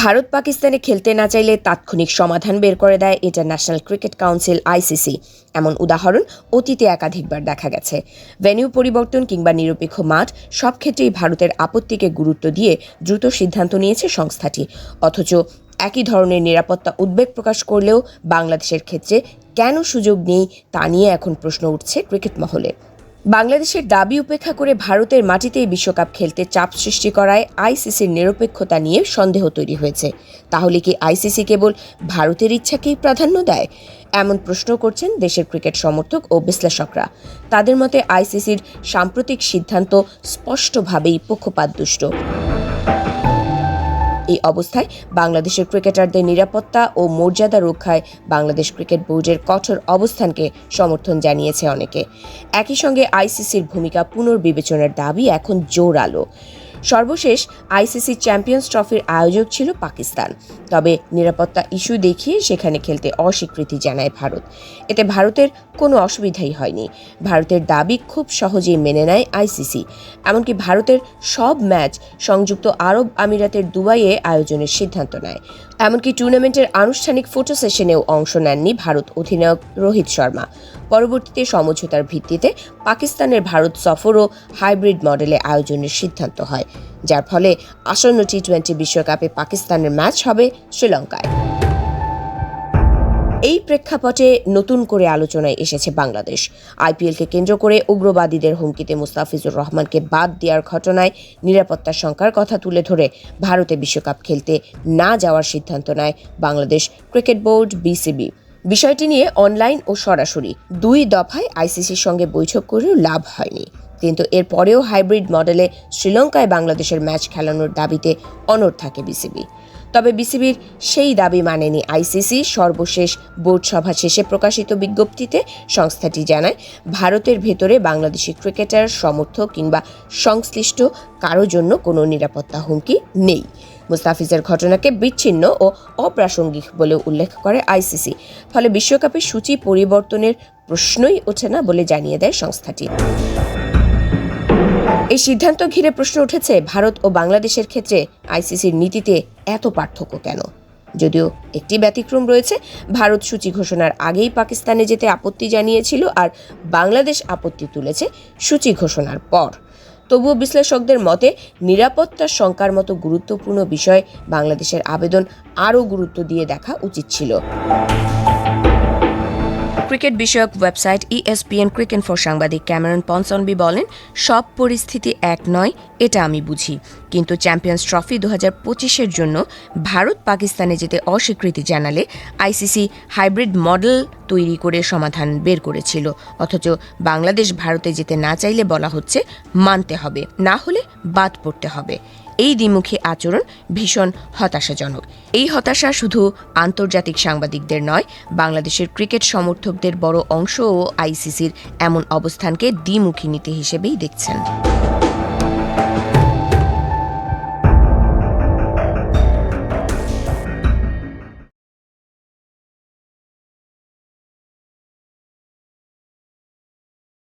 ভারত পাকিস্তানে খেলতে না চাইলে তাৎক্ষণিক সমাধান বের করে দেয় ইন্টারন্যাশনাল ক্রিকেট কাউন্সিল আইসিসি। এমন উদাহরণ অতীতে একাধিকবার দেখা গেছে। ভেন্যু পরিবর্তন কিংবা নিরপেক্ষ মাঠ, সব ক্ষেত্রেই ভারতের আপত্তিকে গুরুত্ব দিয়ে দ্রুত সিদ্ধান্ত নিয়েছে সংস্থাটি। অথচ একই ধরনের নিরাপত্তা উদ্বেগ প্রকাশ করলেও বাংলাদেশের ক্ষেত্রে কেন সুযোগ নেই তা নিয়ে এখন প্রশ্ন উঠছে ক্রিকেট মহলে। বাংলাদেশের দাবি উপেক্ষা করে ভারতের মাটিতেই বিশ্বকাপ খেলতে চাপ সৃষ্টি করায় আইসিসির নিরপেক্ষতা নিয়ে সন্দেহ তৈরি হয়েছে। তাহলে কি আইসিসি কেবল ভারতের ইচ্ছাকেই প্রাধান্য দেয়? এমন প্রশ্ন করছেন দেশের ক্রিকেট সমর্থক ও বিশ্লেষকরা। তাদের মতে আইসিসির সাম্প্রতিক সিদ্ধান্ত স্পষ্টভাবেই পক্ষপাতদুষ্ট। এই অবস্থায় বাংলাদেশের ক্রিকেটারদের নিরাপত্তা ও মর্যাদা রক্ষায় বাংলাদেশ ক্রিকেট বোর্ডের কঠোর অবস্থানকে সমর্থন জানিয়েছে অনেকে। একই সঙ্গে আইসিসির ভূমিকা পুনর্বিবেচনার দাবি এখন জোরালো। সর্বশেষ আইসিসি চ্যাম্পিয়ন্স ট্রফির আয়োজক ছিল পাকিস্তান, তবে নিরাপত্তা ইস্যু দেখিয়ে সেখানে খেলতে অস্বীকৃতি জানায় ভারত। এতে ভারতের কোনো অসুবিধাই হয়নি। ভারতের দাবি খুব সহজেই মেনে নেয় আইসিসি। এমনকি ভারতের সব ম্যাচ সংযুক্ত আরব আমিরাতের দুবাইয়ে আয়োজনের সিদ্ধান্ত নেয়। এমনকি টুর্নামেন্টের আনুষ্ঠানিক ফটো সেশনেও অংশ নেননি ভারত অধিনায়ক রোহিত শর্মা। পরবর্তীতে সমঝোতার ভিত্তিতে পাকিস্তানের ভারত সফর ও হাইব্রিড মডেলে আয়োজনের সিদ্ধান্ত হয়, যার ফলে আসন্ন টি-20 বিশ্বকাপে পাকিস্তানের ম্যাচ হবে শ্রীলঙ্কায়। এই প্রেক্ষাপটে নতুন করে আলোচনায় এসেছে বাংলাদেশ। আইপিএলকে কেন্দ্র করে উগ্রবাদীদের হুমকিতে মুস্তাফিজুর রহমানকে বাদ দেওয়ার ঘটনায় নিরাপত্তার শঙ্কার কথা তুলে ধরে ভারতে বিশ্বকাপ খেলতে না যাওয়ার সিদ্ধান্ত নেয় বাংলাদেশ ক্রিকেট বোর্ড বিসিবি। বিষয়টি নিয়ে অনলাইন ও সরাসরি দুই দফায় আইসিসির সঙ্গে বৈঠক করেও লাভ হয়নি। কিন্তু এরপরেও হাইব্রিড মডেলে শ্রীলঙ্কায় বাংলাদেশের ম্যাচ খেলানোর দাবিতে অনড় থাকে বিসিবি। তবে বিসিবির সেই দাবি মানেনি আইসিসি। সর্বশেষ বোর্ড সভা শেষে প্রকাশিত বিজ্ঞপ্তিতে সংস্থাটি জানায়, ভারতের ভেতরে বাংলাদেশি ক্রিকেটার, সমর্থক কিংবা সংশ্লিষ্ট কারো জন্য কোনো নিরাপত্তা হুমকি নেই। মুস্তাফিজের ঘটনাকে বিচ্ছিন্ন ও অপ্রাসঙ্গিক বলে উল্লেখ করে আইসিসি। ফলে বিশ্বকাপের সূচি পরিবর্তনের প্রশ্নই ওঠে না বলে জানিয়ে দেয় সংস্থাটি। এই সিদ্ধান্ত ঘিরে প্রশ্ন উঠেছে, ভারত ও বাংলাদেশের ক্ষেত্রে আইসিসির নীতিতে এত পার্থক্য কেন? যদিও একটি ব্যতিক্রম রয়েছে। ভারত সূচি ঘোষণার আগেই পাকিস্তানে যেতে আপত্তি জানিয়েছিল, আর বাংলাদেশ আপত্তি তুলেছে সূচি ঘোষণার পর। তবুও বিশ্লেষকদের মতে নিরাপত্তার শঙ্কার মতো গুরুত্বপূর্ণ বিষয় বাংলাদেশের আবেদন আরও গুরুত্ব দিয়ে দেখা উচিত ছিল। ক্রিকেট বিষয়ক ওয়েবসাইট ESPN ক্রিকইনফোর সাংবাদিক ক্যামেরন পনসনবি বলেন, সব পরিস্থিতি এক নয় এটা আমি বুঝি, কিন্তু চ্যাম্পিয়ন্স ট্রফি 2025-এর জন্য ভারত পাকিস্তানে যেতে অস্বীকৃতি জানালে আইসিসি হাইব্রিড মডেল তৈরি করে সমাধান বের করেছিল। অথচ বাংলাদেশ ভারতে যেতে না চাইলে বলা হচ্ছে মানতে হবে, না হলে বাদ পড়তে হবে। এই দ্বিমুখী আচরণ ভীষণ হতাশাজনক। এই হতাশা শুধু আন্তর্জাতিক সাংবাদিকদের নয়, বাংলাদেশের ক্রিকেট সমর্থকদের বড় অংশও আইসিসির এমন অবস্থানকে দ্বিমুখী নীতি হিসেবেই দেখছেন।